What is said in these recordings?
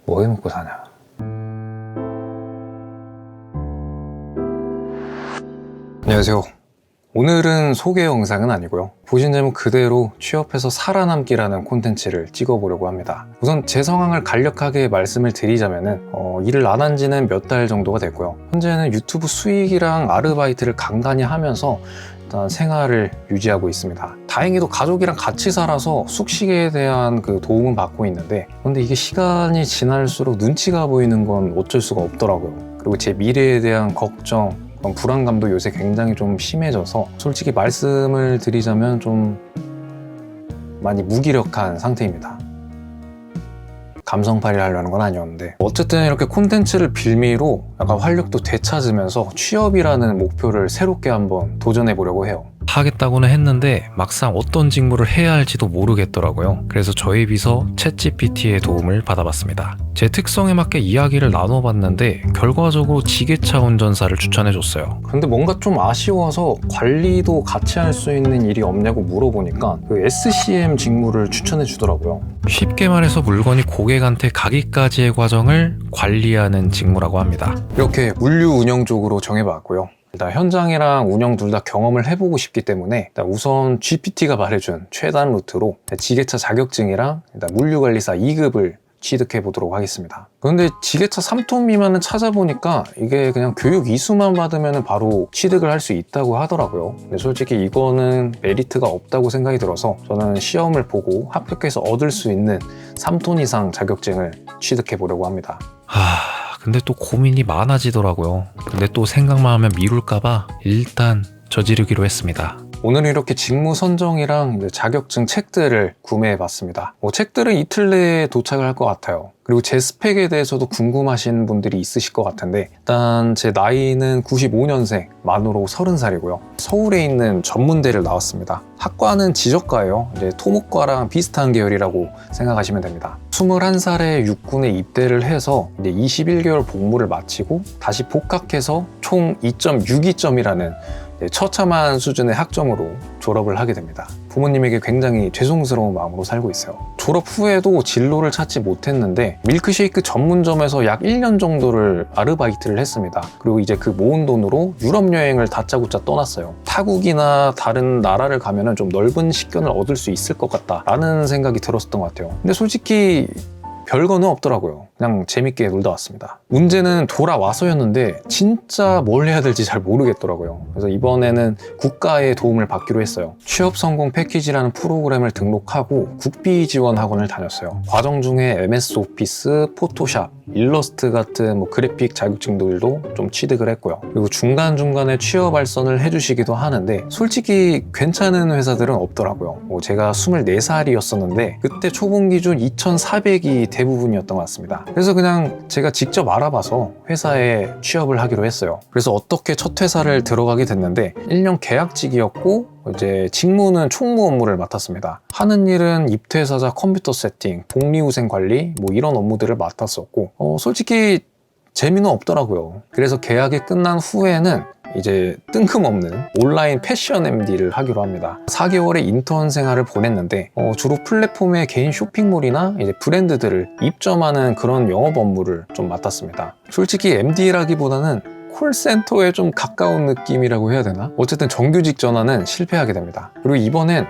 뭐 해 먹고 사냐. 안녕하세요. 오늘은 소개 영상은 아니고요. 보신 제목 그대로 취업해서 살아남기라는 콘텐츠를 찍어보려고 합니다. 우선 제 상황을 간략하게 말씀을 드리자면은 일을 안 한 지는 몇 달 정도가 됐고요. 현재는 유튜브 수익이랑 아르바이트를 간간히 하면서 일단 생활을 유지하고 있습니다. 다행히도 가족이랑 같이 살아서 숙식에 대한 그 도움은 받고 있는데, 근데 이게 시간이 지날수록 눈치가 보이는 건 어쩔 수가 없더라고요. 그리고 제 미래에 대한 걱정, 불안감도 요새 굉장히 좀 심해져서 솔직히 말씀을 드리자면 좀 많이 무기력한 상태입니다. 감성팔이를 하려는 건 아니었는데, 어쨌든 이렇게 콘텐츠를 빌미로 약간 활력도 되찾으면서 취업이라는 목표를 새롭게 한번 도전해 보려고 해요. 하겠다고는 했는데 막상 어떤 직무를 해야 할지도 모르겠더라고요. 그래서 저의 비서 챗GPT의 도움을 받아봤습니다. 제 특성에 맞게 이야기를 나눠봤는데 결과적으로 지게차 운전사를 추천해줬어요. 근데 뭔가 좀 아쉬워서 관리도 같이 할 수 있는 일이 없냐고 물어보니까 그 SCM 직무를 추천해 주더라고요. 쉽게 말해서 물건이 고객한테 가기까지의 과정을 관리하는 직무라고 합니다. 이렇게 물류 운영 쪽으로 정해봤고요. 일단 현장이랑 운영 둘 다 경험을 해보고 싶기 때문에 일단 우선 GPT가 말해준 최단 루트로 지게차 자격증이랑 일단 물류관리사 2급을 취득해 보도록 하겠습니다. 그런데 지게차 3톤 미만은 찾아보니까 이게 그냥 교육 이수만 받으면 바로 취득을 할 수 있다고 하더라고요. 근데 솔직히 이거는 메리트가 없다고 생각이 들어서 저는 시험을 보고 합격해서 얻을 수 있는 3톤 이상 자격증을 취득해 보려고 합니다. 근데 또 고민이 많아지더라고요. 근데 또 생각만 하면 미룰까봐 일단 저지르기로 했습니다. 오늘은 이렇게 직무 선정이랑 자격증 책들을 구매해 봤습니다. 책들은 이틀 내에 도착을 할 것 같아요. 그리고 제 스펙에 대해서도 궁금하신 분들이 있으실 것 같은데, 일단 제 나이는 95년생, 만으로 30살이고요. 서울에 있는 전문대를 나왔습니다. 학과는 지적과예요. 이제 토목과랑 비슷한 계열이라고 생각하시면 됩니다. 21살에 육군에 입대를 해서 이제 21개월 복무를 마치고 다시 복학해서 총 2.62점이라는 처참한 수준의 학점으로 졸업을 하게 됩니다. 부모님에게 굉장히 죄송스러운 마음으로 살고 있어요. 졸업 후에도 진로를 찾지 못했는데 밀크쉐이크 전문점에서 약 1년 정도를 아르바이트를 했습니다. 그리고 이제 그 모은 돈으로 유럽 여행을 다짜고짜 떠났어요. 타국이나 다른 나라를 가면 좀 넓은 식견을 얻을 수 있을 것 같다라는 생각이 들었었던 것 같아요. 근데 솔직히 별거는 없더라고요. 그냥 재밌게 놀다 왔습니다. 문제는 돌아와서였는데 진짜 뭘 해야 될지 잘 모르겠더라고요. 그래서 이번에는 국가의 도움을 받기로 했어요. 취업 성공 패키지라는 프로그램을 등록하고 국비 지원 학원을 다녔어요. 과정 중에 MS 오피스, 포토샵, 일러스트 같은 그래픽 자격증들도 좀 취득을 했고요. 그리고 중간중간에 취업 알선을 해주시기도 하는데 솔직히 괜찮은 회사들은 없더라고요. 제가 24살이었었는데 그때 초봉 기준 2,400이 대부분이었던 것 같습니다. 그래서 그냥 제가 직접 알아봐서 회사에 취업을 하기로 했어요. 그래서 어떻게 첫 회사를 들어가게 됐는데 1년 계약직이었고 이제 직무는 총무 업무를 맡았습니다. 하는 일은 입퇴사자 컴퓨터 세팅, 복리후생 관리 이런 업무들을 맡았었고 솔직히 재미는 없더라고요. 그래서 계약이 끝난 후에는 이제 뜬금없는 온라인 패션 MD를 하기로 합니다. 4개월의 인턴 생활을 보냈는데 주로 플랫폼의 개인 쇼핑몰이나 이제 브랜드들을 입점하는 그런 영업 업무를 좀 맡았습니다. 솔직히 MD라기보다는 콜센터에 좀 가까운 느낌이라고 해야 되나? 어쨌든 정규직 전환은 실패하게 됩니다. 그리고 이번엔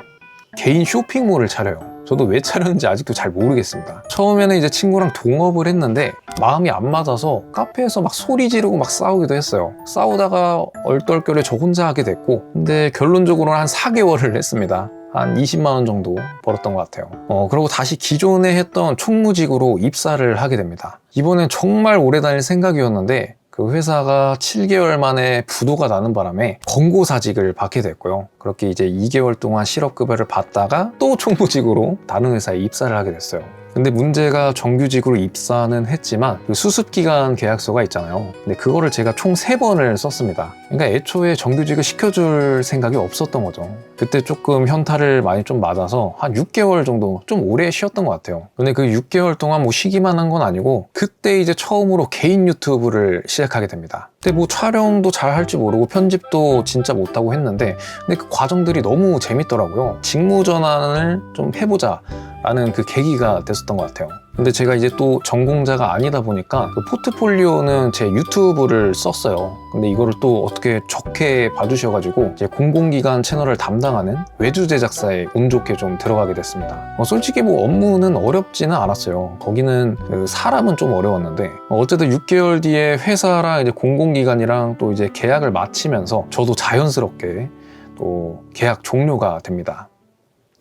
개인 쇼핑몰을 차려요. 저도 왜 차렸는지 아직도 잘 모르겠습니다. 처음에는 이제 친구랑 동업을 했는데 마음이 안 맞아서 카페에서 막 소리 지르고 막 싸우기도 했어요. 싸우다가 얼떨결에 저 혼자 하게 됐고, 근데 결론적으로는 한 4개월을 했습니다. 한 20만 원 정도 벌었던 것 같아요. 그리고 다시 기존에 했던 총무직으로 입사를 하게 됩니다. 이번엔 정말 오래 다닐 생각이었는데 그 회사가 7개월 만에 부도가 나는 바람에 권고사직을 받게 됐고요. 그렇게 이제 2개월 동안 실업급여를 받다가 또 총무직으로 다른 회사에 입사를 하게 됐어요. 근데 문제가 정규직으로 입사는 했지만 그 수습기간 계약서가 있잖아요. 근데 그거를 제가 총 3번을 썼습니다. 그러니까 애초에 정규직을 시켜줄 생각이 없었던 거죠. 그때 조금 현타를 많이 좀 맞아서 한 6개월 정도 좀 오래 쉬었던 것 같아요. 근데 그 6개월 동안 쉬기만 한 건 아니고 그때 이제 처음으로 개인 유튜브를 시작하게 됩니다. 그때 촬영도 잘 할지 모르고 편집도 진짜 못하고 했는데 근데 그 과정들이 너무 재밌더라고요. 직무 전환을 좀 해보자 라는 그 계기가 됐었던 것 같아요. 근데 제가 이제 또 전공자가 아니다 보니까 그 포트폴리오는 제 유튜브를 썼어요. 근데 이거를 또 어떻게 좋게 봐주셔가지고 이제 공공기관 채널을 담당하는 외주 제작사에 운 좋게 좀 들어가게 됐습니다. 솔직히 뭐 업무는 어렵지는 않았어요. 거기는 그 사람은 좀 어려웠는데 어쨌든 6개월 뒤에 회사랑 이제 공공기관이랑 또 이제 계약을 마치면서 저도 자연스럽게 또 계약 종료가 됩니다.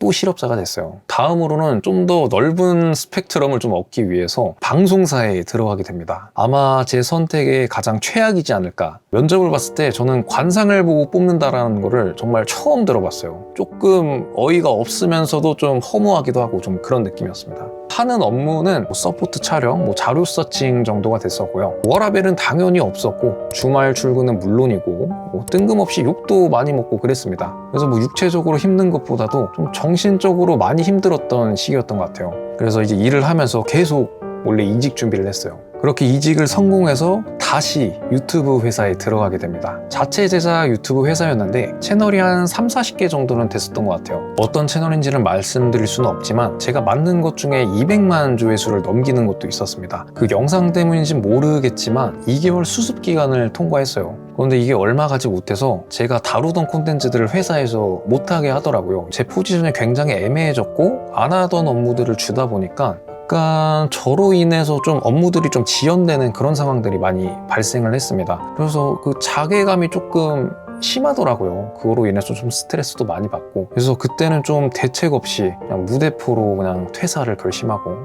또 실업자가 됐어요. 다음으로는 좀 더 넓은 스펙트럼을 좀 얻기 위해서 방송사에 들어가게 됩니다. 아마 제 선택의 가장 최악이지 않을까. 면접을 봤을 때 저는 관상을 보고 뽑는다라는 거를 정말 처음 들어봤어요. 조금 어이가 없으면서도 좀 허무하기도 하고 좀 그런 느낌이었습니다. 하는 업무는 서포트 촬영, 자료 서칭 정도가 됐었고요. 워라밸은 당연히 없었고 주말 출근은 물론이고 뜬금없이 욕도 많이 먹고 그랬습니다. 그래서 육체적으로 힘든 것보다도 좀 정신적으로 많이 힘들었던 시기였던 것 같아요. 그래서 이제 일을 하면서 계속 원래 이직 준비를 했어요. 그렇게 이직을 성공해서 다시 유튜브 회사에 들어가게 됩니다. 자체 제작 유튜브 회사였는데 채널이 한 3, 40개 정도는 됐었던 것 같아요. 어떤 채널인지는 말씀드릴 수는 없지만 제가 만든 것 중에 200만 조회수를 넘기는 것도 있었습니다. 그 영상 때문인지 모르겠지만 2개월 수습 기간을 통과했어요. 그런데 이게 얼마 가지 못해서 제가 다루던 콘텐츠들을 회사에서 못하게 하더라고요. 제 포지션이 굉장히 애매해졌고 안 하던 업무들을 주다 보니까 약간 저로 인해서 좀 업무들이 좀 지연되는 그런 상황들이 많이 발생을 했습니다. 그래서 그 자괴감이 조금 심하더라고요. 그거로 인해서 좀 스트레스도 많이 받고 그래서 그때는 좀 대책 없이 그냥 무대포로 그냥 퇴사를 결심하고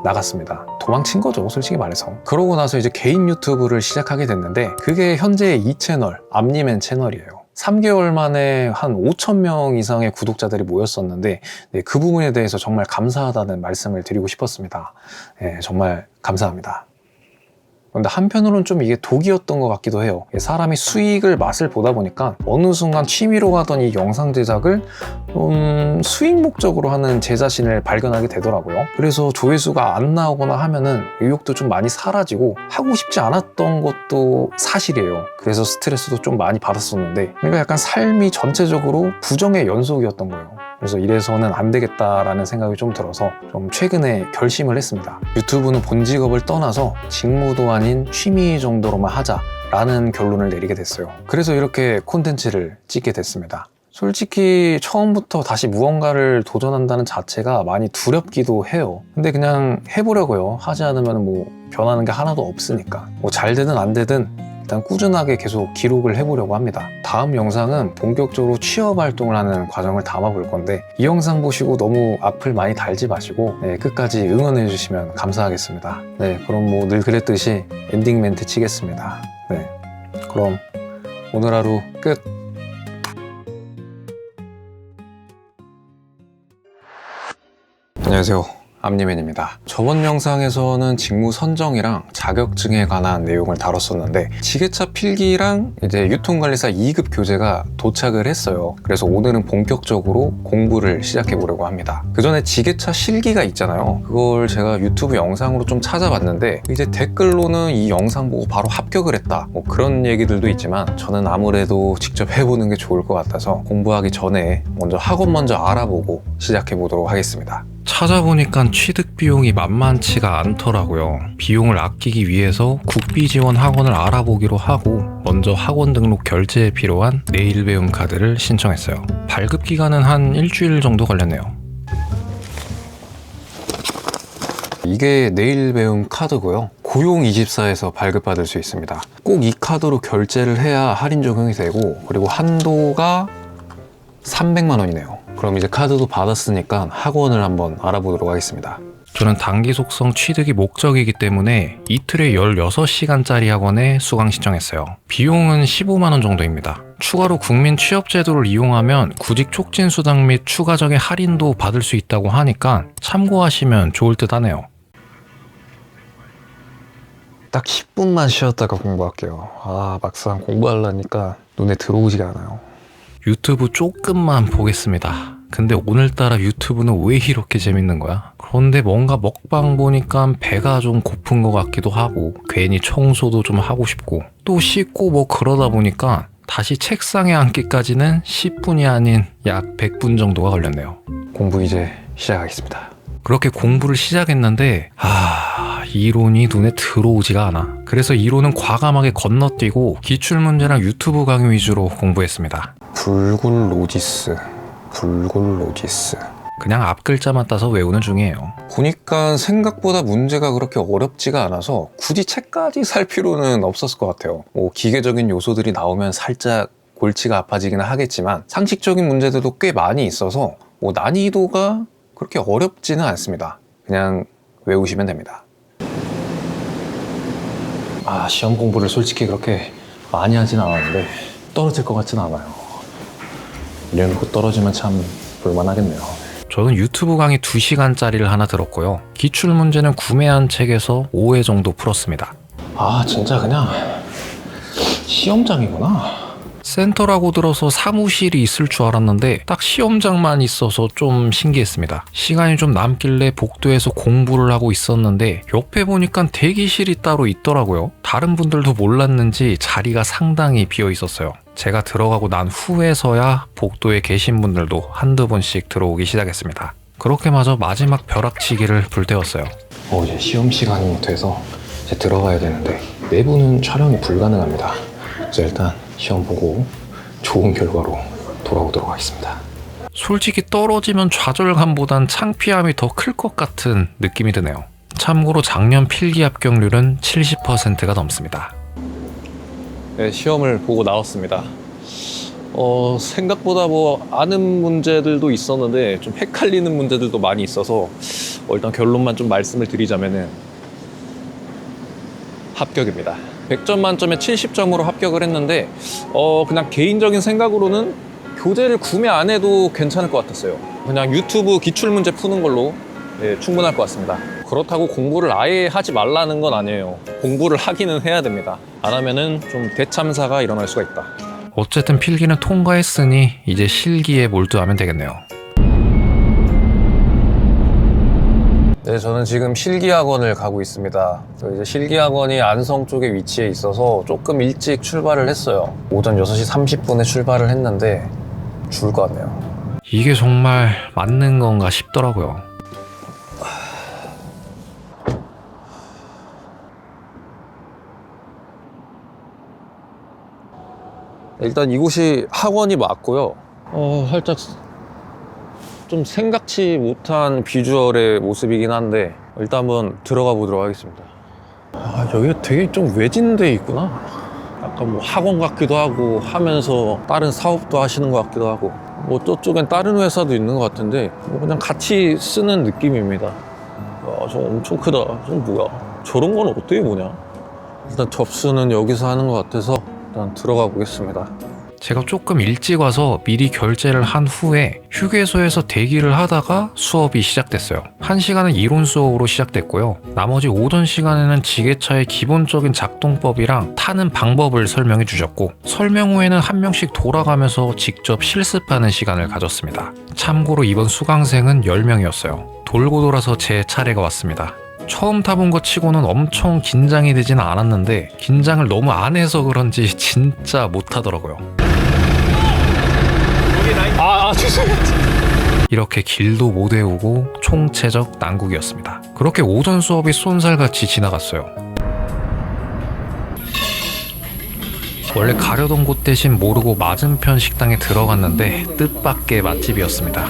나갔습니다. 도망친 거죠, 솔직히 말해서. 그러고 나서 이제 개인 유튜브를 시작하게 됐는데 그게 현재의 이 채널, 앞니맨 채널이에요. 3개월 만에 한 5,000명 이상의 구독자들이 모였었는데 그 부분에 대해서 정말 감사하다는 말씀을 드리고 싶었습니다. 정말 감사합니다. 근데 한편으로는 좀 이게 독이었던 것 같기도 해요. 사람이 수익을 맛을 보다 보니까 어느 순간 취미로 하던 이 영상 제작을 수익 목적으로 하는 제 자신을 발견하게 되더라고요. 그래서 조회수가 안 나오거나 하면은 의욕도 좀 많이 사라지고 하고 싶지 않았던 것도 사실이에요. 그래서 스트레스도 좀 많이 받았었는데 그러니까 약간 삶이 전체적으로 부정의 연속이었던 거예요. 그래서 이래서는 안 되겠다라는 생각이 좀 들어서 좀 최근에 결심을 했습니다. 유튜브는 본 직업을 떠나서 직무도 아닌 취미 정도로만 하자라는 결론을 내리게 됐어요. 그래서 이렇게 콘텐츠를 찍게 됐습니다. 솔직히 처음부터 다시 무언가를 도전한다는 자체가 많이 두렵기도 해요. 근데 그냥 해보려고요. 하지 않으면 변하는 게 하나도 없으니까. 잘 되든 안 되든 일단 꾸준하게 계속 기록을 해보려고 합니다. 다음 영상은 본격적으로 취업 활동을 하는 과정을 담아볼 건데 이 영상 보시고 너무 악플 많이 달지 마시고 끝까지 응원해 주시면 감사하겠습니다. 그럼 늘 그랬듯이 엔딩 멘트 치겠습니다. 그럼 오늘 하루 끝! 안녕하세요. 앞니맨입니다. 저번 영상에서는 직무 선정이랑 자격증에 관한 내용을 다뤘었는데 지게차 필기랑 이제 유통관리사 2급 교재가 도착을 했어요. 그래서 오늘은 본격적으로 공부를 시작해 보려고 합니다. 그 전에 지게차 실기가 있잖아요. 그걸 제가 유튜브 영상으로 좀 찾아봤는데 이제 댓글로는 이 영상 보고 바로 합격을 했다 그런 얘기들도 있지만 저는 아무래도 직접 해보는 게 좋을 것 같아서 공부하기 전에 학원 먼저 알아보고 시작해 보도록 하겠습니다. 찾아보니까 취득 비용이 만만치가 않더라고요. 비용을 아끼기 위해서 국비 지원 학원을 알아보기로 하고 먼저 학원 등록 결제에 필요한 내일 배움 카드를 신청했어요. 발급 기간은 한 일주일 정도 걸렸네요. 이게 내일 배움 카드고요. 고용24에서 발급받을 수 있습니다. 꼭 이 카드로 결제를 해야 할인 적용이 되고 그리고 한도가 300만 원이네요. 그럼 이제 카드도 받았으니까 학원을 한번 알아보도록 하겠습니다. 저는 단기 속성 취득이 목적이기 때문에 이틀에 16시간짜리 학원에 수강 신청했어요. 비용은 15만 원 정도입니다. 추가로 국민 취업제도를 이용하면 구직 촉진 수당 및 추가적인 할인도 받을 수 있다고 하니까 참고하시면 좋을 듯 하네요. 딱 10분만 쉬었다가 공부할게요. 막상 공부하려니까 눈에 들어오지가 않아요. 유튜브 조금만 보겠습니다. 근데 오늘따라 유튜브는 왜 이렇게 재밌는 거야? 그런데 뭔가 먹방 보니까 배가 좀 고픈 것 같기도 하고 괜히 청소도 좀 하고 싶고 또 씻고 그러다 보니까 다시 책상에 앉기까지는 10분이 아닌 약 100분 정도가 걸렸네요. 공부 이제 시작하겠습니다. 그렇게 공부를 시작했는데 이론이 눈에 들어오지가 않아. 그래서 이론은 과감하게 건너뛰고 기출문제랑 유튜브 강의 위주로 공부했습니다. 불굴로지스. 그냥 앞 글자만 따서 외우는 중이에요. 보니까 생각보다 문제가 그렇게 어렵지가 않아서 굳이 책까지 살 필요는 없었을 것 같아요. 뭐 기계적인 요소들이 나오면 살짝 골치가 아파지기는 하겠지만 상식적인 문제들도 꽤 많이 있어서 뭐 난이도가 그렇게 어렵지는 않습니다. 그냥 외우시면 됩니다. 시험 공부를 솔직히 그렇게 많이 하진 않았는데 떨어질 것 같진 않아요. 이래놓고 떨어지면 참 볼만하겠네요. 저는 유튜브 강의 2시간짜리를 하나 들었고요. 기출문제는 구매한 책에서 5회 정도 풀었습니다. 진짜 그냥 시험장이구나. 센터라고 들어서 사무실이 있을 줄 알았는데 딱 시험장만 있어서 좀 신기했습니다. 시간이 좀 남길래 복도에서 공부를 하고 있었는데 옆에 보니까 대기실이 따로 있더라고요. 다른 분들도 몰랐는지 자리가 상당히 비어 있었어요. 제가 들어가고 난 후에서야 복도에 계신 분들도 한두 분씩 들어오기 시작했습니다. 그렇게 마저 마지막 벼락치기를 불태웠어요. 이제 시험 시간이 돼서 이제 들어가야 되는데 내부는 촬영이 불가능합니다. 그래서 일단 시험 보고 좋은 결과로 돌아오도록 하겠습니다. 솔직히 떨어지면 좌절감보단 창피함이 더 클 것 같은 느낌이 드네요. 참고로 작년 필기 합격률은 70%가 넘습니다. 네, 시험을 보고 나왔습니다. 생각보다 뭐 아는 문제들도 있었는데 좀 헷갈리는 문제들도 많이 있어서 일단 결론만 좀 말씀을 드리자면은 합격입니다. 100점 만점에 70점으로 합격을 했는데 그냥 개인적인 생각으로는 교재를 구매 안 해도 괜찮을 것 같았어요. 그냥 유튜브 기출문제 푸는 걸로 충분할 것 같습니다. 그렇다고 공부를 아예 하지 말라는 건 아니에요. 공부를 하기는 해야 됩니다. 안 하면은 좀 대참사가 일어날 수가 있다. 어쨌든 필기는 통과했으니 이제 실기에 몰두하면 되겠네요. 네, 저는 지금 실기학원을 가고 있습니다. 이제 실기학원이 안성 쪽에 위치해 있어서 조금 일찍 출발을 했어요. 오전 6시 30분에 출발을 했는데 죽을 것 같네요. 이게 정말 맞는 건가 싶더라고요. 일단 이곳이 학원이 맞고요. 살짝 좀 생각지 못한 비주얼의 모습이긴 한데 일단 한번 들어가 보도록 하겠습니다. 여기가 되게 좀 외진데 있구나. 약간 뭐 학원 같기도 하고 하면서 다른 사업도 하시는 것 같기도 하고 뭐 저쪽엔 다른 회사도 있는 것 같은데 뭐 그냥 같이 쓰는 느낌입니다. 저 엄청 크다. 저 뭐야? 저런 건 어떻게 보냐? 일단 접수는 여기서 하는 것 같아서 일단 들어가 보겠습니다. 제가 조금 일찍 와서 미리 결제를 한 후에 휴게소에서 대기를 하다가 수업이 시작됐어요. 1시간은 이론 수업으로 시작됐고요. 나머지 오전 시간에는 지게차의 기본적인 작동법이랑 타는 방법을 설명해 주셨고 설명 후에는 한 명씩 돌아가면서 직접 실습하는 시간을 가졌습니다. 참고로 이번 수강생은 10명이었어요. 돌고 돌아서 제 차례가 왔습니다. 처음 타본 것 치고는 엄청 긴장이 되지는 않았는데 긴장을 너무 안 해서 그런지 진짜 못하더라고요. 죄송해요. 이렇게 길도 못 외우고 총체적 난국이었습니다. 그렇게 오전 수업이 쏜살같이 지나갔어요. 원래 가려던 곳 대신 모르고 맞은편 식당에 들어갔는데 뜻밖의 맛집이었습니다.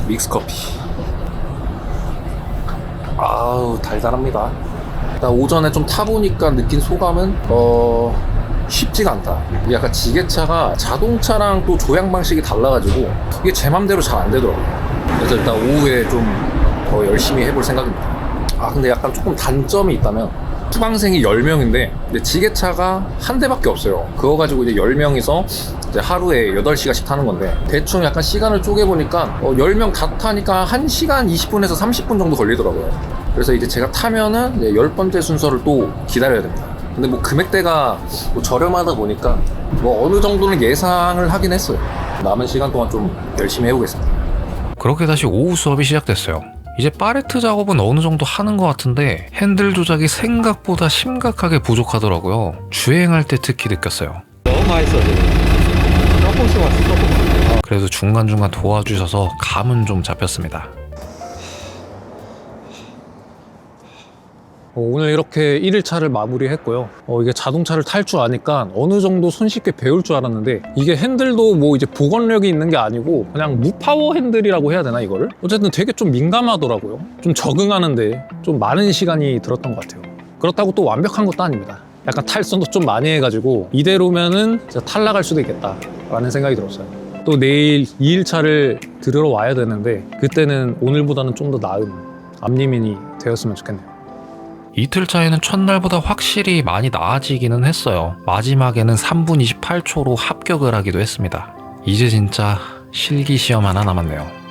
믹스커피. 달달합니다. 일단 오전에 좀 타보니까 느낀 소감은 쉽지가 않다. 이게 약간 지게차가 자동차랑 또 조향 방식이 달라가지고 이게 제 맘대로 잘 안 되더라고요. 그래서 일단 오후에 좀 더 열심히 해볼 생각입니다. 근데 약간 조금 단점이 있다면 수강생이 10명인데 근데 지게차가 한 대밖에 없어요. 그거 가지고 이제 10명이서 이제 하루에 8시간씩 타는 건데 대충 약간 시간을 쪼개보니까 10명 다 타니까 1시간 20분에서 30분 정도 걸리더라고요. 그래서 이제 제가 타면은 이제 10번째 순서를 또 기다려야 됩니다. 근데 뭐 금액대가 뭐 저렴하다 보니까 뭐 어느 정도는 예상을 하긴 했어요. 남은 시간 동안 좀 열심히 해보겠습니다. 그렇게 다시 오후 수업이 시작됐어요. 이제 팔레트 작업은 어느 정도 하는 것 같은데 핸들 조작이 생각보다 심각하게 부족하더라고요. 주행할 때 특히 느꼈어요. 너무 맛있어 지금. 조금씩 왔어 조금씩. 그래도 중간중간 도와주셔서 감은 좀 잡혔습니다. 오늘 이렇게 1일차를 마무리했고요. 이게 자동차를 탈 줄 아니까 어느 정도 손쉽게 배울 줄 알았는데 이게 핸들도 뭐 이제 복원력이 있는 게 아니고 그냥 무파워 핸들이라고 해야 되나 이거를? 어쨌든 되게 좀 민감하더라고요. 좀 적응하는데 좀 많은 시간이 들었던 것 같아요. 그렇다고 또 완벽한 것도 아닙니다. 약간 탈선도 좀 많이 해가지고 이대로면은 진짜 탈락할 수도 있겠다라는 생각이 들었어요. 또 내일 2일차를 들으러 와야 되는데 그때는 오늘보다는 좀 더 나은 앞리민이 되었으면 좋겠네요. 이틀 차에는 첫날보다 확실히 많이 나아지기는 했어요. 마지막에는 3분 28초로 합격을 하기도 했습니다. 이제 진짜 실기 시험 하나 남았네요.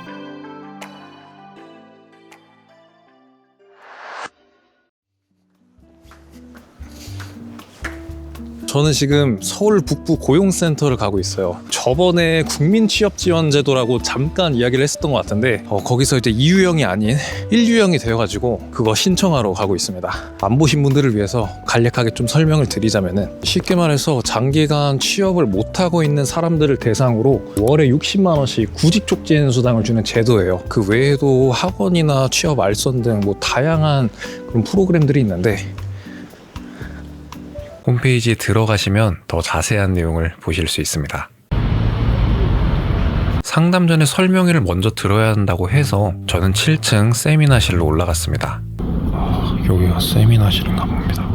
저는 지금 서울 북부 고용센터를 가고 있어요. 저번에 국민취업지원제도라고 잠깐 이야기를 했었던 것 같은데 거기서 이제 2유형이 아닌 1유형이 되어가지고 그거 신청하러 가고 있습니다. 안 보신 분들을 위해서 간략하게 좀 설명을 드리자면은 쉽게 말해서 장기간 취업을 못하고 있는 사람들을 대상으로 월에 60만 원씩 구직촉진 수당을 주는 제도예요. 그 외에도 학원이나 취업 알선 등 뭐 다양한 그런 프로그램들이 있는데 홈페이지에 들어가시면 더 자세한 내용을 보실 수 있습니다. 상담 전에 설명회를 먼저 들어야 한다고 해서 저는 7층 세미나실로 올라갔습니다. 여기가 세미나실인가 봅니다.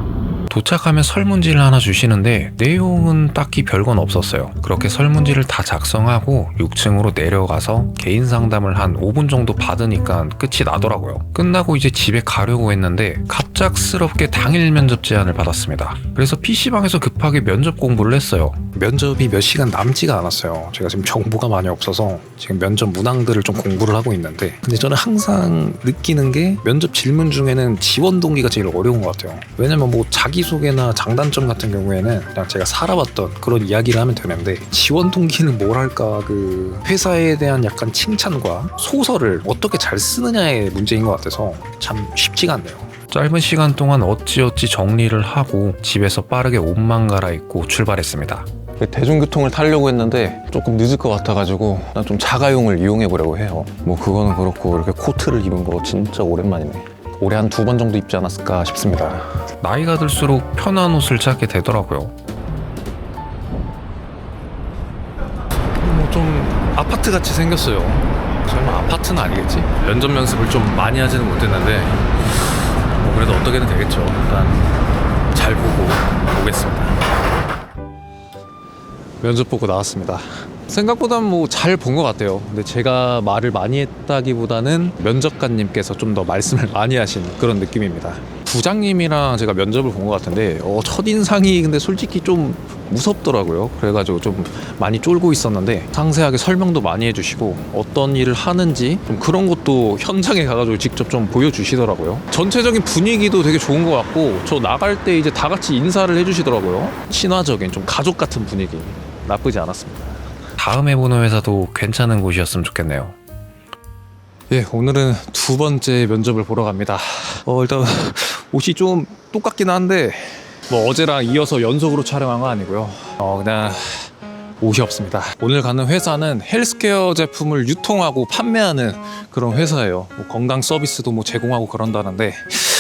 도착하면 설문지를 하나 주시는데 내용은 딱히 별건 없었어요. 그렇게 설문지를 다 작성하고 6층으로 내려가서 개인 상담을 한 5분 정도 받으니까 끝이 나더라고요. 끝나고 이제 집에 가려고 했는데 갑작스럽게 당일 면접 제안을 받았습니다. 그래서 PC방에서 급하게 면접 공부를 했어요. 면접이 몇 시간 남지가 않았어요. 제가 지금 정보가 많이 없어서 지금 면접 문항들을 좀 공부를 하고 있는데 근데 저는 항상 느끼는 게 면접 질문 중에는 지원 동기가 제일 어려운 것 같아요. 왜냐면 뭐 자기소개나 장단점 같은 경우에는 그냥 제가 살아봤던 그런 이야기를 하면 되는데 지원 동기는 뭐랄까 그 회사에 대한 약간 칭찬과 소설을 어떻게 잘 쓰느냐의 문제인 것 같아서 참 쉽지가 않네요. 짧은 시간 동안 어찌어찌 정리를 하고 집에서 빠르게 옷만 갈아입고 출발했습니다. 대중교통을 타려고 했는데 조금 늦을 것 같아가지고 난 좀 자가용을 이용해 보려고 해요. 뭐 그거는 그렇고 이렇게 코트를 입은 거 진짜 오랜만이네. 올해 한 2번 정도 입지 않았을까 싶습니다. 나이가 들수록 편한 옷을 찾게 되더라고요. 뭐 좀 아파트 같이 생겼어요. 설마 아파트는 아니겠지? 면접 연습을 좀 많이 하지는 못했는데 뭐 그래도 어떻게든 되겠죠. 일단 잘 보고 오겠습니다. 면접 보고 나왔습니다. 생각보다 뭐 잘 본 것 같아요. 근데 제가 말을 많이 했다기보다는 면접관님께서 좀 더 말씀을 많이 하신 그런 느낌입니다. 부장님이랑 제가 면접을 본 것 같은데 첫인상이 근데 솔직히 좀 무섭더라고요. 그래가지고 좀 많이 쫄고 있었는데 상세하게 설명도 많이 해주시고 어떤 일을 하는지 좀 그런 것도 현장에 가가지고 직접 좀 보여주시더라고요. 전체적인 분위기도 되게 좋은 것 같고 저 나갈 때 이제 다 같이 인사를 해주시더라고요. 친화적인 좀 가족 같은 분위기 나쁘지 않았습니다. 다음 해보는 회사도 괜찮은 곳이었으면 좋겠네요. 예, 오늘은 2번째 면접을 보러 갑니다. 일단 옷이 좀 똑같긴 한데 뭐 어제랑 이어서 연속으로 촬영한 거 아니고요. 그냥 옷이 없습니다. 오늘 가는 회사는 헬스케어 제품을 유통하고 판매하는 그런 회사예요. 뭐 건강 서비스도 뭐 제공하고 그런다는데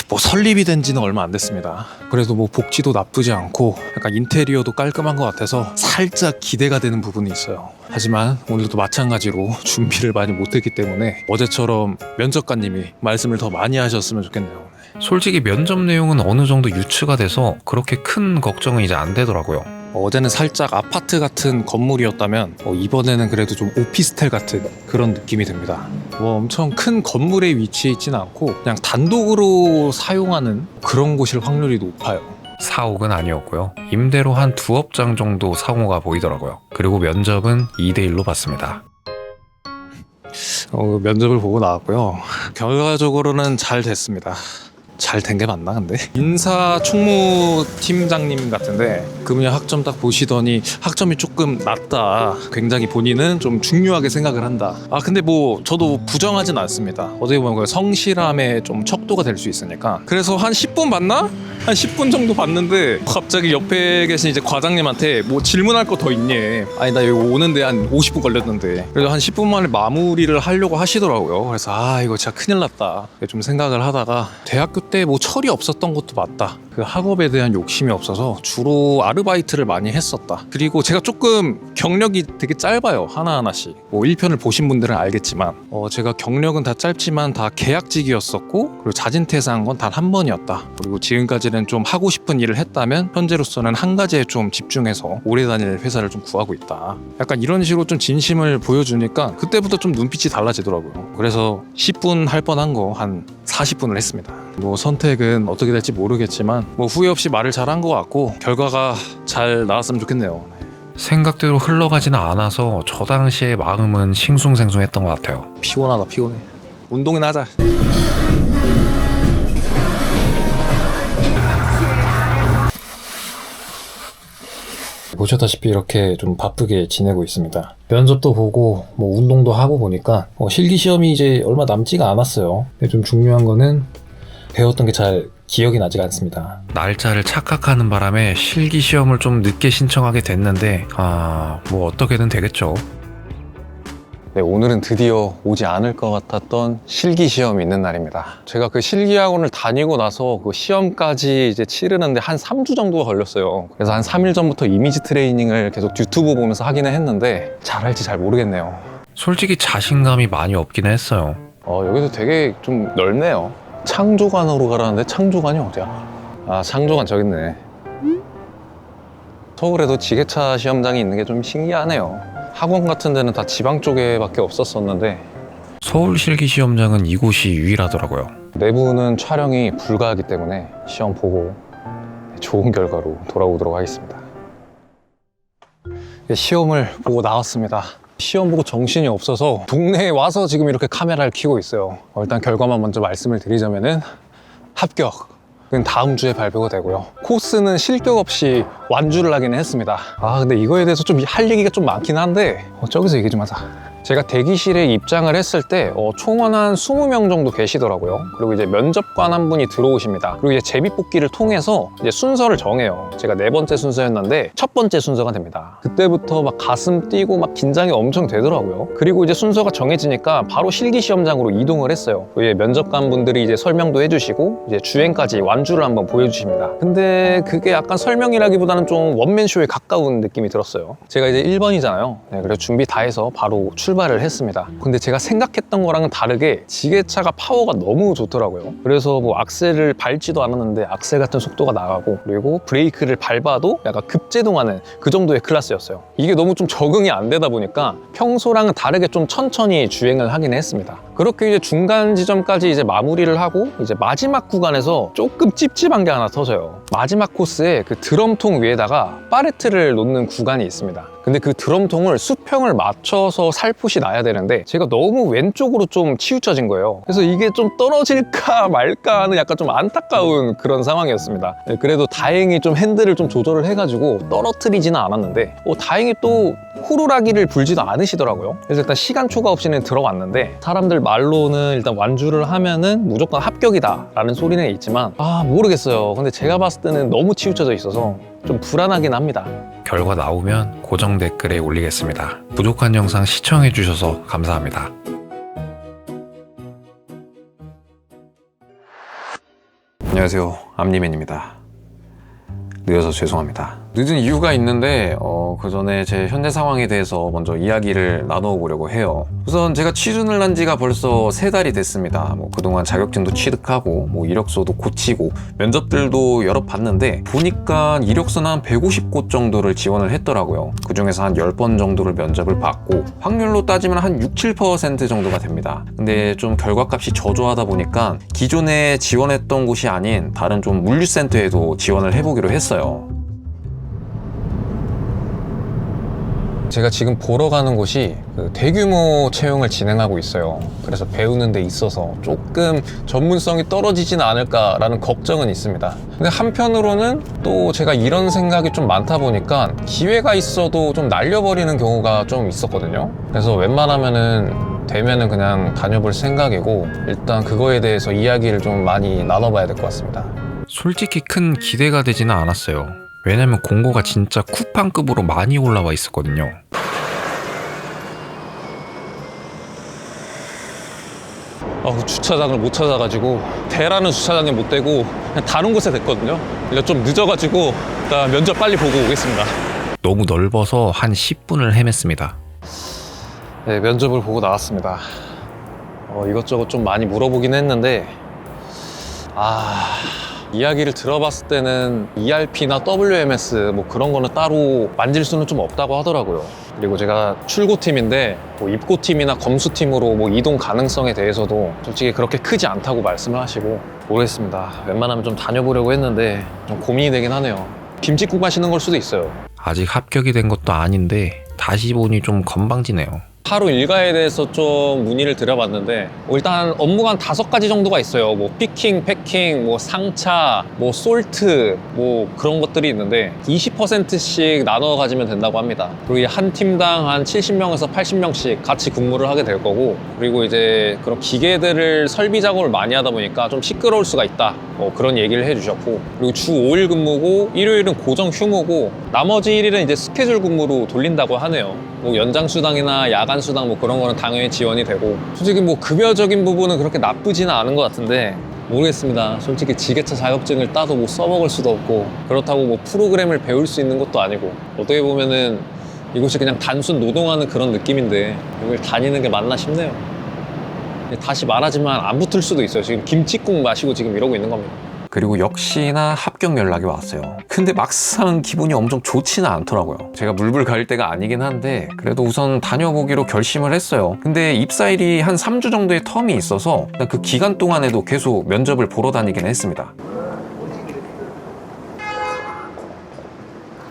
뭐 설립이 된 지는 얼마 안 됐습니다. 그래도 뭐 복지도 나쁘지 않고 약간 인테리어도 깔끔한 것 같아서 살짝 기대가 되는 부분이 있어요. 하지만 오늘도 마찬가지로 준비를 많이 못했기 때문에 어제처럼 면접관님이 말씀을 더 많이 하셨으면 좋겠네요. 솔직히 면접 내용은 어느 정도 유추가 돼서 그렇게 큰 걱정은 이제 안 되더라고요. 어제는 살짝 아파트 같은 건물이었다면 이번에는 그래도 좀 오피스텔 같은 그런 느낌이 듭니다. 뭐 엄청 큰 건물에 위치해 있지는 않고 그냥 단독으로 사용하는 그런 곳일 확률이 높아요. 사옥은 아니었고요. 임대로 한 2업장 정도 상호가 보이더라고요. 그리고 면접은 2대1로 봤습니다. 면접을 보고 나왔고요. 결과적으로는 잘 됐습니다. 잘 된 게 맞나 근데? 인사 총무팀장님 같은데 그분이 학점 딱 보시더니 학점이 조금 낮다. 굉장히 본인은 좀 중요하게 생각을 한다. 아 근데 뭐 저도 부정하진 않습니다. 어떻게 보면 그 성실함의 좀 척도가 될 수 있으니까. 그래서 한 10분 봤나? 한 10분 정도 봤는데 갑자기 옆에 계신 이제 과장님한테 뭐 질문할 거 더 있니? 아니 나 여기 오는데 한 50분 걸렸는데 그래도 한 10분 만에 마무리를 하려고 하시더라고요. 그래서 아 이거 진짜 큰일 났다 좀 생각을 하다가 대학교 때 뭐 철이 없었던 것도 맞다. 그 학업에 대한 욕심이 없어서 주로 아르바이트를 많이 했었다. 그리고 제가 조금 경력이 되게 짧아요. 하나하나씩. 뭐 1편을 보신 분들은 알겠지만 제가 경력은 다 짧지만 다 계약직이었었고 그리고 자진퇴사한 건 단 한 번이었다. 그리고 지금까지는 좀 하고 싶은 일을 했다면 현재로서는 한 가지에 좀 집중해서 오래 다닐 회사를 좀 구하고 있다. 약간 이런 식으로 좀 진심을 보여주니까 그때부터 좀 눈빛이 달라지더라고요. 그래서 10분 할 뻔한 거 한 40분을 했습니다. 뭐 선택은 어떻게 될지 모르겠지만 뭐 후회 없이 말을 잘한 것 같고 결과가 잘 나왔으면 좋겠네요. 생각대로 흘러가지는 않아서 저 당시의 마음은 싱숭생숭했던 것 같아요. 피곤하다 피곤해. 운동이나 하자. 보셨다시피 이렇게 좀 바쁘게 지내고 있습니다. 면접도 보고 뭐 운동도 하고 보니까 실기시험이 이제 얼마 남지가 않았어요. 근데 좀 중요한 거는 배웠던 게 잘 기억이 나지가 않습니다. 날짜를 착각하는 바람에 실기시험을 좀 늦게 신청하게 됐는데 뭐 어떻게든 되겠죠. 네, 오늘은 드디어 오지 않을 것 같았던 실기시험이 있는 날입니다. 제가 그 실기학원을 다니고 나서 그 시험까지 이제 치르는데 한 3주 정도가 걸렸어요. 그래서 한 3일 전부터 이미지 트레이닝을 계속 유튜브 보면서 하기는 했는데 잘할지 잘 모르겠네요. 솔직히 자신감이 많이 없기는 했어요. 여기도 되게 좀 넓네요. 창조관으로 가라는데 창조관이 어디야? 아, 창조관 저기 있네. 서울에도 지게차 시험장이 있는 게 좀 신기하네요. 학원 같은 데는 다 지방 쪽에밖에 없었었는데 서울 실기시험장은 이곳이 유일하더라고요. 내부는 촬영이 불가하기 때문에 시험 보고 좋은 결과로 돌아오도록 하겠습니다. 시험을 보고 나왔습니다. 시험 보고 정신이 없어서 동네에 와서 지금 이렇게 카메라를 켜고 있어요. 일단 결과만 먼저 말씀을 드리자면은 합격. 그건 다음 주에 발표가 되고요. 코스는 실격 없이 완주를 하기는 했습니다. 근데 이거에 대해서 좀 할 얘기가 좀 많긴 한데 저기서 얘기 좀 하자. 제가 대기실에 입장을 했을 때 총원 한 20명 정도 계시더라고요. 그리고 이제 면접관 한 분이 들어오십니다. 그리고 이제 제비뽑기를 통해서 이제 순서를 정해요. 제가 4번째 순서였는데 첫 번째 순서가 됩니다. 그때부터 막 가슴 뛰고 막 긴장이 엄청 되더라고요. 그리고 이제 순서가 정해지니까 바로 실기시험장으로 이동을 했어요. 이제 면접관 분들이 이제 설명도 해주시고 이제 주행까지 완주를 한번 보여주십니다. 근데 그게 약간 설명이라기보다는 좀 원맨쇼에 가까운 느낌이 들었어요. 제가 이제 1번이잖아요. 그래서 준비 다 해서 바로 출발을 했습니다. 근데 제가 생각했던 거랑은 다르게 지게차가 파워가 너무 좋더라고요. 그래서 뭐 악셀을 밟지도 않았는데 악셀 같은 속도가 나가고 그리고 브레이크를 밟아도 약간 급제동하는 그 정도의 클래스였어요. 이게 너무 좀 적응이 안 되다 보니까 평소랑은 다르게 좀 천천히 주행을 하긴 했습니다. 그렇게 이제 중간 지점까지 이제 마무리를 하고 이제 마지막 구간에서 조금 찝찝한 게 하나 터져요. 마지막 코스에 그 드럼통 위에다가 파레트를 놓는 구간이 있습니다. 근데 그 드럼통을 수평을 맞춰서 살포시 놔야 되는데 제가 너무 왼쪽으로 좀 치우쳐진 거예요. 그래서 이게 좀 떨어질까 말까 하는 약간 좀 안타까운 그런 상황이었습니다. 그래도 다행히 좀 핸들을 좀 조절을 해가지고 떨어뜨리지는 않았는데 다행히 또 후루라기를 불지도 않으시더라고요. 그래서 일단 시간 초과 없이는 들어왔는데 사람들 말로는 일단 완주를 하면은 무조건 합격이다 라는 소리는 있지만 모르겠어요. 근데 제가 봤을 때는 너무 치우쳐져 있어서 좀 불안하긴 합니다. 결과 나오면 고정 댓글에 올리겠습니다. 부족한 영상 시청해주셔서 감사합니다. 안녕하세요, 암리맨입니다. 늦어서 죄송합니다. 늦은 이유가 있는데 그 전에 제 현재 상황에 대해서 먼저 이야기를 나눠보려고 해요. 우선 제가 취준을 한 지가 벌써 3달이 됐습니다. 그동안 자격증도 취득하고 이력서도 고치고 면접들도 여러 봤는데 보니까 이력서는 한 150곳 정도를 지원을 했더라고요. 그 중에서 한 10번 정도를 면접을 받고 확률로 따지면 한 6-7% 정도가 됩니다. 근데 좀 결과값이 저조하다 보니까 기존에 지원했던 곳이 아닌 다른 좀 물류센터에도 지원을 해보기로 했어요. 제가 지금 보러 가는 곳이 그 대규모 채용을 진행하고 있어요. 그래서 배우는 데 있어서 조금 전문성이 떨어지진 않을까라는 걱정은 있습니다. 근데 한편으로는 또 제가 이런 생각이 좀 많다 보니까 기회가 있어도 좀 날려버리는 경우가 좀 있었거든요. 그래서 되면은 그냥 다녀볼 생각이고, 일단 그거에 대해서 이야기를 좀 많이 나눠봐야 될 것 같습니다. 솔직히 큰 기대가 되지는 않았어요. 왜냐면 공고가 진짜 쿠팡급으로 많이 올라와 있었거든요. 주차장을 못 찾아가지고 대라는 주차장에 못 대고 그냥 다른 곳에 댔거든요. 일단 좀 늦어가지고 일단 면접 빨리 보고 오겠습니다. 너무 넓어서 한 10분을 헤맸습니다. 네, 면접을 보고 나왔습니다. 이것저것 좀 많이 물어보긴 했는데 이야기를 들어봤을 때는 ERP나 WMS 뭐 그런 거는 따로 만질 수는 좀 없다고 하더라고요. 그리고 제가 출고팀인데 뭐 입고팀이나 검수팀으로 뭐 이동 가능성에 대해서도 솔직히 그렇게 크지 않다고 말씀을 하시고, 모르겠습니다. 웬만하면 좀 다녀보려고 했는데 좀 고민이 되긴 하네요. 김칫국 마시는 걸 수도 있어요. 아직 합격이 된 것도 아닌데 다시 보니 좀 건방지네요. 하루 일과에 대해서 좀 문의를 드려봤는데 일단 업무가 한 5가지 정도가 있어요. 뭐 피킹, 패킹, 뭐 상차, 뭐 솔트, 뭐 그런 것들이 있는데 20%씩 나눠 가지면 된다고 합니다. 그리고 한 팀당 한 70명에서 80명씩 같이 근무를 하게 될 거고, 그리고 이제 그런 기계들을 설비 작업을 많이 하다 보니까 좀 시끄러울 수가 있다, 뭐 그런 얘기를 해주셨고, 그리고 주 5일 근무고 일요일은 고정 휴무고 나머지 1일은 이제 스케줄 근무로 돌린다고 하네요. 뭐 연장 수당이나 야간 수당 뭐 그런 거는 당연히 지원이 되고, 솔직히 뭐 급여적인 부분은 그렇게 나쁘지는 않은 것 같은데 모르겠습니다. 솔직히 지게차 자격증을 따도 뭐 써먹을 수도 없고, 그렇다고 뭐 프로그램을 배울 수 있는 것도 아니고, 어떻게 보면은 이곳이 그냥 단순 노동하는 그런 느낌인데 여길 다니는 게 맞나 싶네요. 다시 말하지만 안 붙을 수도 있어요. 지금 김칫국 마시고 지금 이러고 있는 겁니다. 그리고 역시나 합격 연락이 왔어요. 근데 막상 기분이 엄청 좋지는 않더라고요. 제가 물불 가릴 때가 아니긴 한데 그래도 우선 다녀보기로 결심을 했어요. 근데 입사일이 한 3주 정도의 텀이 있어서 그 기간 동안에도 계속 면접을 보러 다니긴 했습니다.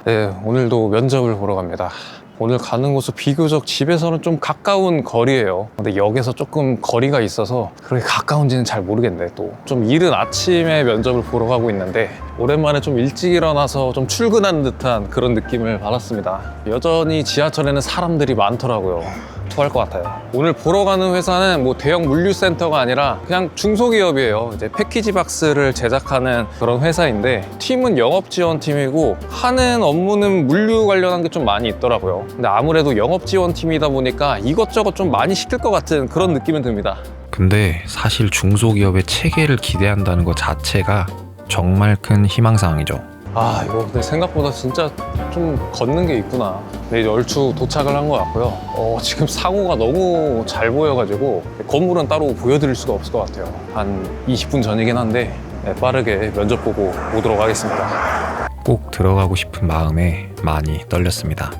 네, 오늘도 면접을 보러 갑니다. 오늘 가는 곳은 비교적 집에서는 좀 가까운 거리예요. 근데 역에서 조금 거리가 있어서 그렇게 가까운지는 잘 모르겠네. 또 좀 이른 아침에 면접을 보러 가고 있는데 오랜만에 좀 일찍 일어나서 좀 출근하는 듯한 그런 느낌을 받았습니다. 여전히 지하철에는 사람들이 많더라고요. 토할 것 같아요. 오늘 보러 가는 회사는 뭐 대형 물류센터가 아니라 그냥 중소기업이에요. 이제 패키지 박스를 제작하는 그런 회사인데, 팀은 영업지원팀이고 하는 업무는 물류 관련한 게 좀 많이 있더라고요. 근데 아무래도 영업지원팀이다 보니까 이것저것 좀 많이 시킬 것 같은 그런 느낌은 듭니다. 근데 사실 중소기업의 체계를 기대한다는 것 자체가 정말 큰 희망사항이죠. 이거 근데 생각보다 진짜 좀 걷는 게 있구나. 네, 이제 얼추 도착을 한 것 같고요. 지금 상호가 너무 잘 보여가지고 건물은 따로 보여드릴 수가 없을 것 같아요. 한 20분 전이긴 한데 빠르게 면접 보고 오도록 하겠습니다. 꼭 들어가고 싶은 마음에 많이 떨렸습니다.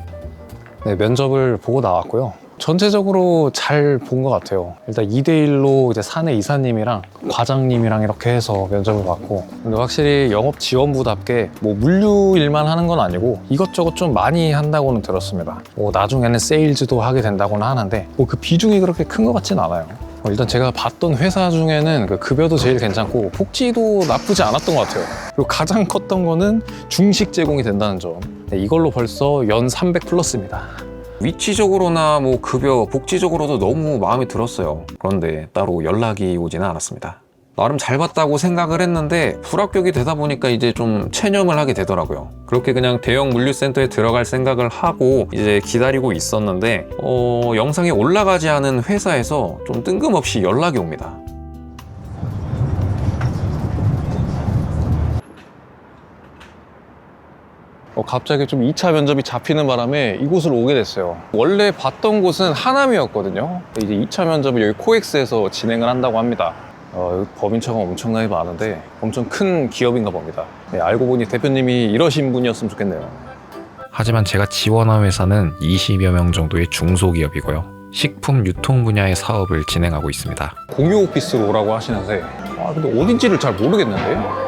네, 면접을 보고 나왔고요. 전체적으로 잘 본 것 같아요. 일단 2대1로 이제 사내 이사님이랑 과장님이랑 이렇게 해서 면접을 봤고, 근데 확실히 영업지원부답게 뭐 물류 일만 하는 건 아니고 이것저것 좀 많이 한다고는 들었습니다. 뭐 나중에는 세일즈도 하게 된다고는 하는데 뭐 그 비중이 그렇게 큰 것 같진 않아요. 일단 제가 봤던 회사 중에는 그 급여도 제일 괜찮고 복지도 나쁘지 않았던 것 같아요. 그리고 가장 컸던 거는 중식 제공이 된다는 점. 네, 이걸로 벌써 연 300 플러스입니다. 위치적으로나 뭐 급여, 복지적으로도 너무 마음에 들었어요. 그런데 따로 연락이 오지는 않았습니다. 나름 잘 봤다고 생각을 했는데 불합격이 되다 보니까 이제 좀 체념을 하게 되더라고요. 그렇게 그냥 대형 물류센터에 들어갈 생각을 하고 이제 기다리고 있었는데 영상에 올라가지 않은 회사에서 좀 뜬금없이 연락이 옵니다. 갑자기 좀 2차 면접이 잡히는 바람에 이곳을 오게 됐어요. 원래 봤던 곳은 하남이었거든요. 이제 2차 면접을 여기 코엑스에서 진행을 한다고 합니다. 여기 법인차가 엄청나게 많은데 엄청 큰 기업인가 봅니다. 네, 알고 보니 대표님이 이러신 분이었으면 좋겠네요. 하지만 제가 지원한 회사는 20여 명 정도의 중소기업이고요. 식품 유통 분야의 사업을 진행하고 있습니다. 공유 오피스로 오라고 하시는데 근데 어딘지를 잘 모르겠는데?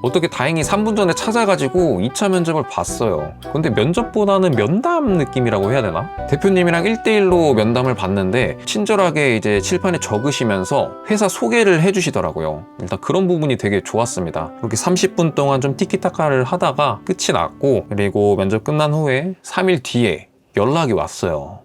어떻게 다행히 3분 전에 찾아가지고 2차 면접을 봤어요. 근데 면접보다는 면담 느낌이라고 해야 되나? 대표님이랑 1대1로 면담을 봤는데 친절하게 이제 칠판에 적으시면서 회사 소개를 해주시더라고요. 일단 그런 부분이 되게 좋았습니다. 이렇게 30분 동안 좀 티키타카를 하다가 끝이 났고, 그리고 면접 끝난 후에 3일 뒤에 연락이 왔어요.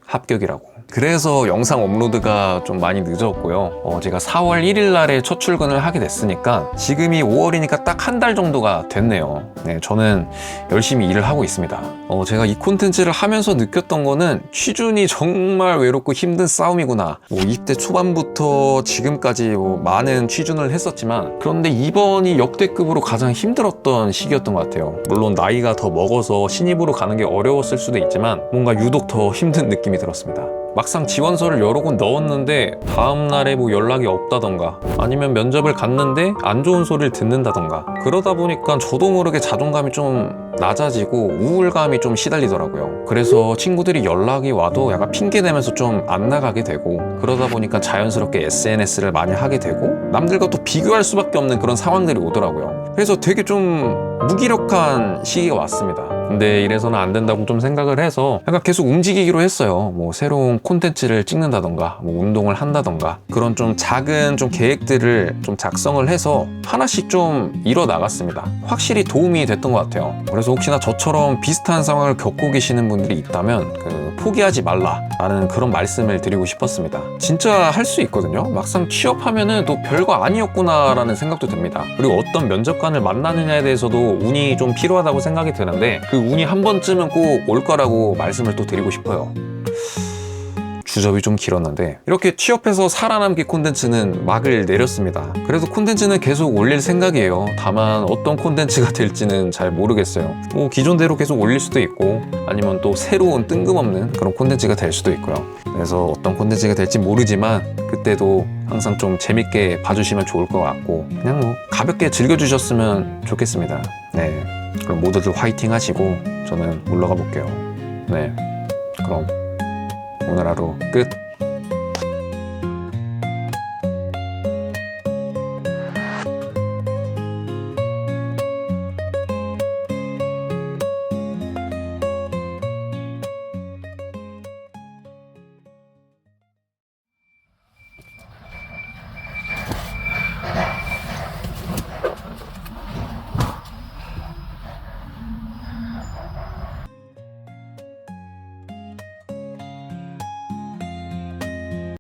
합격이라고. 그래서 영상 업로드가 좀 많이 늦었고요. 제가 4월 1일 날에 첫 출근을 하게 됐으니까 지금이 5월이니까 딱 한 달 정도가 됐네요. 네, 저는 열심히 일을 하고 있습니다. 제가 이 콘텐츠를 하면서 느꼈던 거는 취준이 정말 외롭고 힘든 싸움이구나. 20대 초반부터 지금까지 많은 취준을 했었지만, 그런데 이번이 역대급으로 가장 힘들었던 시기였던 것 같아요. 물론 나이가 더 먹어서 신입으로 가는 게 어려웠을 수도 있지만 뭔가 유독 더 힘든 느낌이 들었습니다. 막상 지원서를 여러 곳 넣었는데 다음날에 연락이 없다던가, 아니면 면접을 갔는데 안 좋은 소리를 듣는다던가, 그러다 보니까 저도 모르게 자존감이 좀 낮아지고 우울감이 좀 시달리더라고요. 그래서 친구들이 연락이 와도 약간 핑계대면서 좀 안 나가게 되고, 그러다 보니까 자연스럽게 SNS를 많이 하게 되고 남들과 또 비교할 수밖에 없는 그런 상황들이 오더라고요. 그래서 되게 좀 무기력한 시기가 왔습니다. 근데 이래서는 안 된다고 좀 생각을 해서 약간 계속 움직이기로 했어요. 새로운 콘텐츠를 찍는다던가, 운동을 한다던가, 그런 좀 작은 좀 계획들을 좀 작성을 해서 하나씩 좀 이뤄 나갔습니다. 확실히 도움이 됐던 것 같아요. 그래서 혹시나 저처럼 비슷한 상황을 겪고 계시는 분들이 있다면 포기하지 말라라는 그런 말씀을 드리고 싶었습니다. 진짜 할 수 있거든요. 막상 취업하면은 또 별거 아니었구나라는 생각도 듭니다. 그리고 어떤 면접관을 만나느냐에 대해서도 운이 좀 필요하다고 생각이 드는데, 그 운이 한 번쯤은 꼭 올 거라고 말씀을 또 드리고 싶어요. 주접이 좀 길었는데, 이렇게 취업해서 살아남기 콘텐츠는 막을 내렸습니다. 그래서 콘텐츠는 계속 올릴 생각이에요. 다만 어떤 콘텐츠가 될지는 잘 모르겠어요. 기존대로 계속 올릴 수도 있고, 아니면 또 새로운 뜬금없는 그런 콘텐츠가 될 수도 있고요. 그래서 어떤 콘텐츠가 될지 모르지만 그때도 항상 좀 재밌게 봐주시면 좋을 것 같고, 그냥 가볍게 즐겨주셨으면 좋겠습니다. 네, 그럼 모두들 화이팅 하시고 저는 올라가 볼게요. 네, 그럼 오늘 하루 끝.